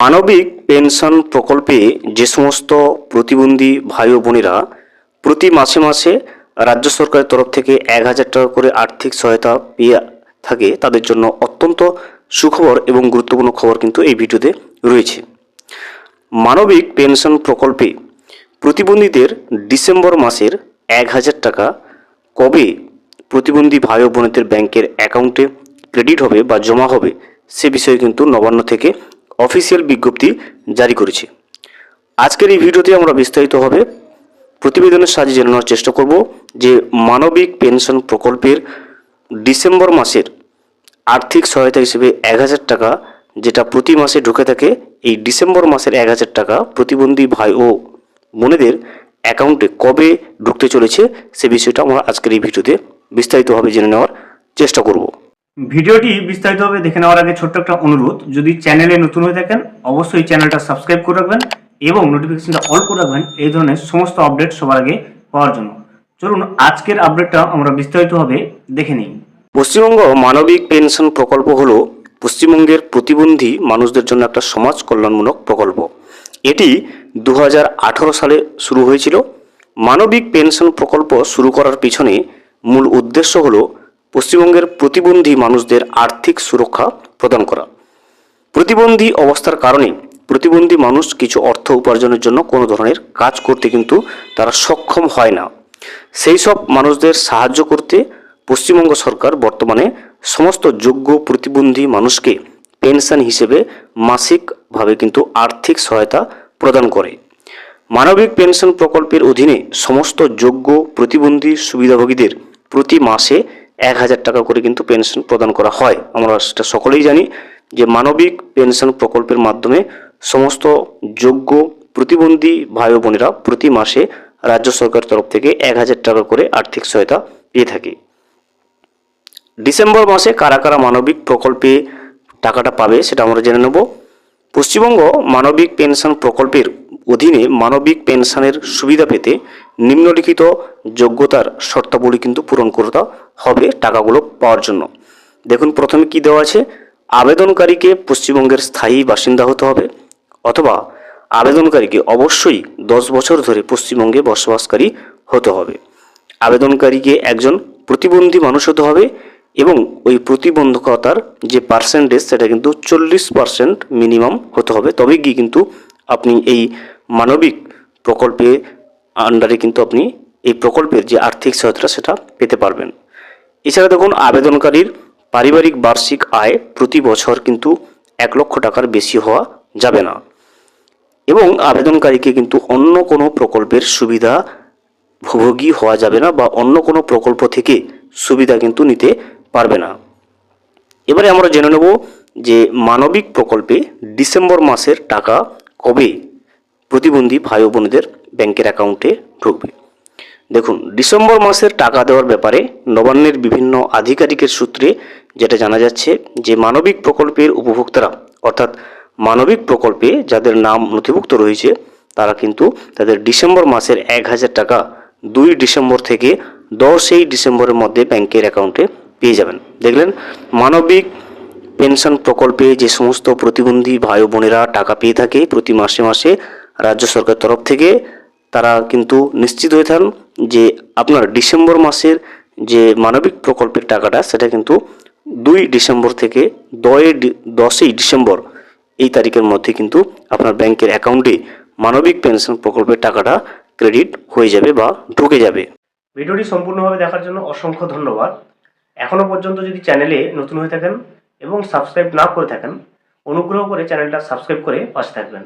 মানবিক পেনশন প্রকল্পে যে সমস্ত প্রতিবন্ধী ভাই ও বোনেরা প্রতি মাসে মাসে রাজ্য সরকারের তরফ থেকে ১,০০০ টাকা করে আর্থিক সহায়তা পেয়ে থাকে, তাদের জন্য অত্যন্ত সুখবর এবং গুরুত্বপূর্ণ খবর কিন্তু এই ভিডিওতে রয়েছে। মানবিক পেনশন প্রকল্পে প্রতিবন্ধীদের ডিসেম্বর মাসের ১,০০০ টাকা কবে প্রতিবন্ধী ভাই ও বোনেদের ব্যাংকের অ্যাকাউন্টে ক্রেডিট হবে বা জমা হবে সে বিষয়ে কিন্তু নবান্ন থেকে অফিসিয়াল বিজ্ঞপ্তি জারি করেছে। আজকের এই ভিডিওতে আমরা বিস্তারিতভাবে প্রতিবেদনের সাহায্যে জেনে নেওয়ার চেষ্টা করব যে মানবিক পেনশন প্রকল্পের ডিসেম্বর মাসের আর্থিক সহায়তা হিসেবে ১,০০০ টাকা যেটা প্রতি মাসে ঢুকে থাকে, এই ডিসেম্বর মাসের ১,০০০ টাকা প্রতিবন্ধী ভাই ও বোনেদের অ্যাকাউন্টে কবে ঢুকতে চলেছে সে বিষয়টা আমরা আজকের এই ভিডিওতে বিস্তারিতভাবে জেনে নেওয়ার চেষ্টা করব। ভিডিওটি বিস্তারিতভাবে দেখে নেওয়ার আগে ছোট্ট একটা অনুরোধ, যদি চ্যানেলে নতুন হয়ে থাকেন অবশ্যই চ্যানেলটা সাবস্ক্রাইব করে রাখবেন এবং নোটিফিকেশনটা অল করে রাখবেন এই ধরনের সমস্ত আপডেট সবার আগে পাওয়ার জন্য। চলুন আজকের আপডেটটা আমরা বিস্তারিতভাবে দেখে নিই। পশ্চিমবঙ্গ মানবিক পেনশন প্রকল্প হলো পশ্চিমবঙ্গের প্রতিবন্ধী মানুষদের জন্য একটা সমাজ কল্যাণমূলক প্রকল্প। এটি 2018 সালে শুরু হয়েছিল। মানবিক পেনশন প্রকল্প শুরু করার পিছনে মূল উদ্দেশ্য হলো পশ্চিমবঙ্গের প্রতিবন্ধী মানুষদের আর্থিক সুরক্ষা প্রদান করা। প্রতিবন্ধী অবস্থার কারণে প্রতিবন্ধী মানুষ কিছু অর্থ উপার্জনের জন্য কোনো ধরনের কাজ করতে কিন্তু তারা সক্ষম হয় না। সেই সব মানুষদের সাহায্য করতে পশ্চিমবঙ্গ সরকার বর্তমানে সমস্ত যোগ্য প্রতিবন্ধী মানুষকে পেনশন হিসেবে মাসিকভাবে কিন্তু আর্থিক সহায়তা প্রদান করে। মানবিক পেনশন প্রকল্পের অধীনে সমস্ত যোগ্য প্রতিবন্ধী সুবিধাভোগীদের প্রতি মাসে ১,০০০ টাকা করে কিন্তু পেনশন প্রদান করা হয়। আমরা সেটা সকলেই জানি যে মানবিক পেনশন প্রকল্পের মাধ্যমে সমস্ত যোগ্য প্রতিবন্ধী ভাই ও বোনেরা প্রতি মাসে রাজ্য সরকারের তরফ থেকে ১,০০০ টাকা করে আর্থিক সহায়তা পেয়ে থাকে। ডিসেম্বর মাসে কারা কারা মানবিক প্রকল্পে টাকাটা পাবে সেটা আমরা জেনে নেব। পশ্চিমবঙ্গ মানবিক পেনশন প্রকল্পের অধীনে মানবিক পেনশনের সুবিধা পেতে নিম্নলিখিত যোগ্যতার শর্তাবলী কিন্তু পূরণ করতে হবে টাকাগুলো পাওয়ার জন্য। দেখুন প্রথমে কি দেওয়া আছে, আবেদনকারীকে পশ্চিমবঙ্গের স্থায়ী বাসিন্দা হতে হবে অথবা আবেদনকারীকে অবশ্যই 10 বছর ধরে পশ্চিমবঙ্গে বসবাসকারী হতে হবে। আবেদনকারীকে একজন প্রতিবন্ধী মানুষ হতে হবে এবং ওই প্রতিবন্ধকতার যে পার্সেন্টেজ সেটা কিন্তু 40% মিনিমাম হতে হবে, তবে গিয়ে কিন্তু আপনি এই মানবিক প্রকল্পে আন্ডারে কিন্তু আপনি এই প্রকল্পের যে আর্থিক সহায়তা সেটা পেতে পারবেন। এছাড়া দেখুন আবেদনকারীর পারিবারিক বার্ষিক আয় প্রতি বছর কিন্তু 1 লক্ষ টাকার বেশি হওয়া যাবে না এবং আবেদনকারীকে কিন্তু অন্য কোনো প্রকল্পের সুবিধা ভোগী হওয়া যাবে না বা অন্য কোনো প্রকল্প থেকে সুবিধা কিন্তু নিতে পারবে না। এবারে আমরা জেনে নেব যে মানবিক প্রকল্পে ডিসেম্বর মাসের টাকা কবে প্রতিবন্ধী ভাই ও বোনেদের ব্যাংকের অ্যাকাউন্টে ঢুকবে। দেখুন ডিসেম্বর মাসের টাকা দেওয়ার ব্যাপারে নবান্নের বিভিন্ন আধিকারিকের সূত্রে যেটা জানা যাচ্ছে যে মানবিক প্রকল্পের উপভোক্তারা অর্থাৎ মানবিক প্রকল্পে যাদের নাম নথিভুক্ত রয়েছে তারা কিন্তু তাদের ডিসেম্বর মাসের ১,০০০ টাকা 2 ডিসেম্বর থেকে 10 ডিসেম্বরের মধ্যে ব্যাংকের অ্যাকাউন্টে পেয়ে যাবেন। দেখলেন মানবিক পেনশন প্রকল্পে যে সমস্ত প্রতিবন্ধী ভাই ও বোনেরা টাকা পেয়ে থাকে প্রতি মাসে মাসে রাজ্য সরকার তরফ থেকে, তারা কিন্তু নিশ্চিত হয়ে থাকেন যে আপনার ডিসেম্বর মাসের যে মানবিক প্রকল্পের টাকাটা সেটা কিন্তু 2 ডিসেম্বর থেকে 10 ডিসেম্বর এই তারিখের মধ্যে কিন্তু আপনার ব্যাংকের অ্যাকাউন্টে মানবিক পেনশন প্রকল্পের টাকাটা ক্রেডিট হয়ে যাবে বা ঢুকে যাবে। ভিডিওটি সম্পূর্ণভাবে দেখার জন্য অসংখ্য ধন্যবাদ। এখনও পর্যন্ত যদি চ্যানেলে নতুন হয়ে থাকেন এবং সাবস্ক্রাইব না করে থাকেন অনুগ্রহ করে চ্যানেলটা সাবস্ক্রাইব করে পাশে থাকবেন।